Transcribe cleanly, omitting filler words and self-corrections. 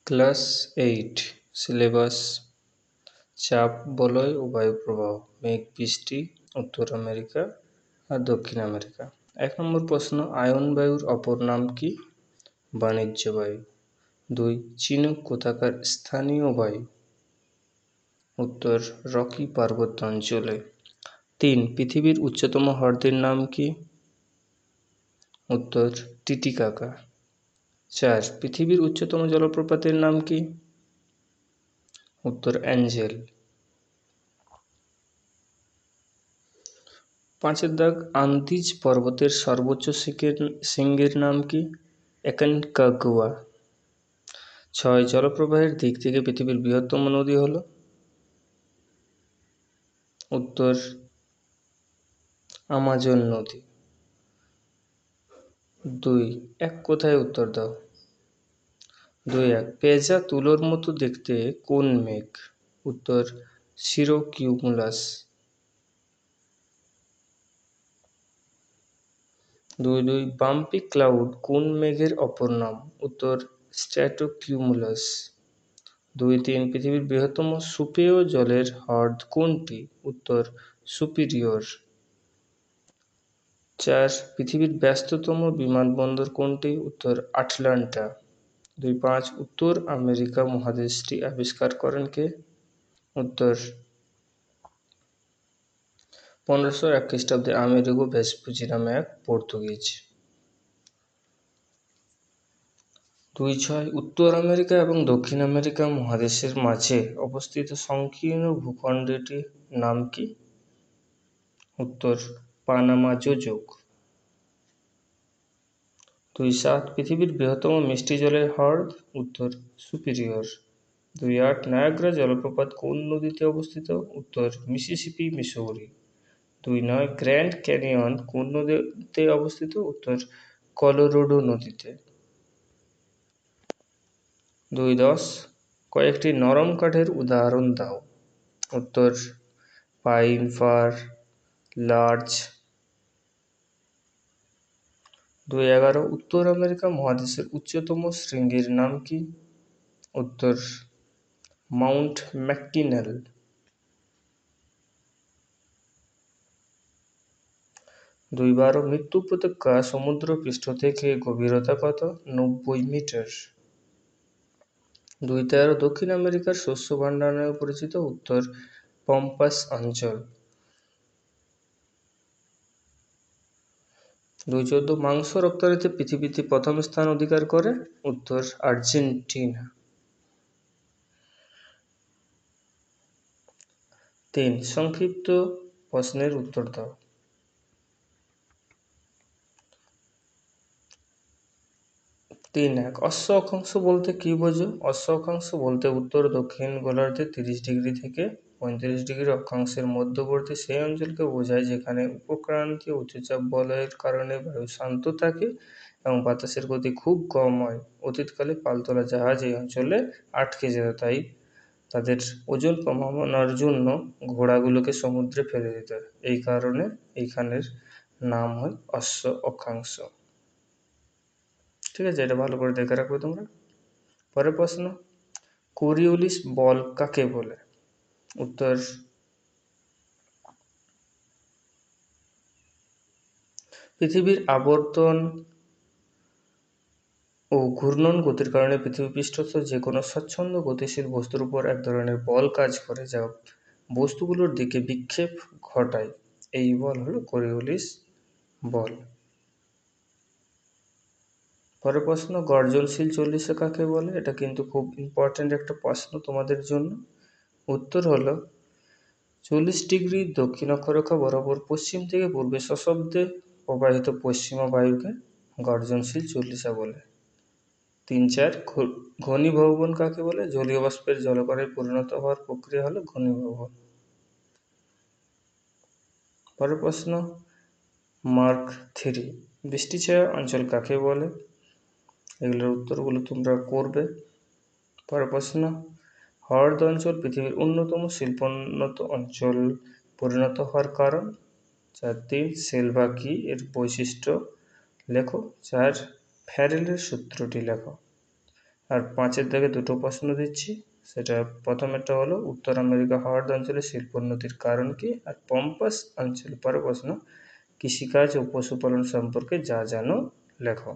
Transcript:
Class 8 syllabus চাপ বলয় ও বায়ুপ্রবাহ মেঘ বৃষ্টি উত্তর আমেরিকা আর দক্ষিণ আমেরিকা। 1 নম্বর প্রশ্ন, আয়ন বায়ুর অপর নাম কি? বাণিজ্য বায়ু। 2 চিনুক কোথাকার স্থানীয় বায়ু? উত্তর রকি পার্বত্য অঞ্চলে। 3 পৃথিবীর উচ্চতম হ্রদের নাম কি? উত্তর টিটিকাকা। 4 পৃথিবীর উচ্চতম জলপ্রপাতের নাম কি? উত্তর অ্যাঞ্জেল। 5 দাগ, আন্দিজ পর্বতের সর্বোচ্চ শৃঙ্গের নাম কি? অ্যাকনকাগুয়া। 6 জলপ্রবাহের দিক থেকে পৃথিবীর বৃহত্তম নদী হল? উত্তর আমাজন নদী। 2 এক কথায় উত্তর দাও। 2-1 পেঁজা তুলোর মতো দেখতে কোন মেঘ? উত্তর সিরোকিউমুলাস। 2-2 বাম্পি ক্লাউড কোন মেঘের অপর নাম? উত্তর স্ট্র্যাটোকিউমুলাস। 2-3 পৃথিবীর বৃহত্তম সুপেয় জলের হ্রদ কোনটি? উত্তর সুপিরিয়র। 4 পৃথিবীর ব্যস্ততম বিমানবন্দর কোনটি? উত্তর আটলান্টা। 2-5 উত্তর আমেরিকা মহাদেশটি আবিষ্কার করেন কে? উত্তর 1501 খ্রিস্টাব্দে আমেরিগো ভেসপুচি নামে এক পর্তুগিজ। 2-6 উত্তর আমেরিকা এবং দক্ষিণ আমেরিকা মহাদেশের মাঝে অবস্থিত সংকীর্ণ ভূখণ্ডটির নাম কি? উত্তর পানামা যোজক। 2-7 পৃথিবীর বৃহত্তম মিষ্টি জলের হ্রদ? উত্তর সুপিরিয়র। 2-8 নায়াগ্রা জলপ্রপাত কোন নদীতে অবস্থিত? উত্তর মিসিসিপি মিসৌরি। 2-9 গ্র্যান্ড ক্যানিয়ন কোন নদীতে অবস্থিত? উত্তর কলোরাডো নদীতে। 2-10 কয়েকটি নরম কাঠের উদাহরণ দাও। উত্তর পাইন, ফার, লার্চ। 2-11 উত্তর আমেরিকা মহাদেশের উচ্চতম শৃঙ্গের নাম কি? উত্তর মাউন্ট ম্যাককিনেল। 2-12 মৃত্যু উপত্যকা সমুদ্রপৃষ্ঠ থেকে গভীরতা কত? 90 মিটার। 2-13 দক্ষিণ আমেরিকার শস্য ভাণ্ডার নামে পরিচিত? উত্তর পম্পাস অঞ্চল। 2-14 মাংস রপ্তানিতে পৃথিবীতে প্রথম স্থান অধিকার করে? উত্তর আর্জেন্টিনা। 3 সংক্ষিপ্ত প্রশ্নের উত্তর দাও। 3-1 অশ্ব অক্ষাংশ বলতে কি বোঝো? অশ্ব অক্ষাংশ বলতে উত্তর দক্ষিণ গোলার্ধে 30 ডিগ্রি থেকে 35 ডিগ্রি অক্ষাংশের মধ্যবর্তী সেই অঞ্চলকে বোঝায় যেখানে উপক্রান্তীয় উচ্চচাপ বলয়ের কারণে বায়ু শান্ত থাকে এবং বাতাসের গতি খুব কম হয়। অতীতকালে পালতোলা জাহাজ এই অঞ্চলে আটকে যেত, তাই তাদের ওজন কমানোর জন্য ঘোড়াগুলোকে সমুদ্রে ফেলে দিত। এই কারণে এইখানের নাম হয় অশ্ব অক্ষাংশ। ঠিক আছে, এটা ভালো করে দেখে রাখবে তোমরা। পরের প্রশ্ন, কোরিওলিস বল কাকে বলে? উত্তর পৃথিবীর আবর্তন ও ঘূর্ণন গতির কারণে পৃথিবীপৃষ্ঠস্থ যে কোনো স্বচ্ছন্দ গতিশীল বস্তুর উপর এক ধরনের বল কাজ করে যা বস্তুগুলোর দিকে বিক্ষেপ ঘটায়। এই বল হলো কোরিওলিস বল। পরের প্রশ্ন, গর্জনশীল চল্লিশা কাকে বলে? এটা কিন্তু খুব ইম্পর্টেন্ট একটা প্রশ্ন তোমাদের জন্য। উত্তর হলো 40 ডিগ্রি দক্ষিণ অক্ষরেখা বরাবর পশ্চিম থেকে পূর্বে সশব্দে প্রবাহিত পশ্চিমা বায়ুকে গর্জনশীল চল্লিশা বলে। 3-4 ঘনীভবন কাকে বলে? জলীয় বাষ্পের জলকণায় পরিণত হওয়ার প্রক্রিয়া হলো ঘনীভবন। পরের প্রশ্ন, মার্ক 3 বৃষ্টিছায়া অঞ্চল কাকে বলে? এগুলোর উত্তরগুলো তোমরা করবে। পরের প্রশ্ন, হ্রদ অঞ্চল পৃথিবীর অন্যতম শিল্পোন্নত অঞ্চল পরিণত হওয়ার কারণ? 4-3 সেলভা কি, এর বৈশিষ্ট্য লেখো। 4 ফ্যারেলের সূত্রটি লেখো। আর 5-এর দাগে দুটো প্রশ্ন দিচ্ছি, সেটা প্রথমেরটা হলো উত্তর আমেরিকা হ্রদ অঞ্চলে শিল্পোন্নতির কারণ কি, আর পম্পাস অঞ্চল, পরের প্রশ্ন কৃষিকাজ ও পশুপালন সম্পর্কে যা জানো লেখো।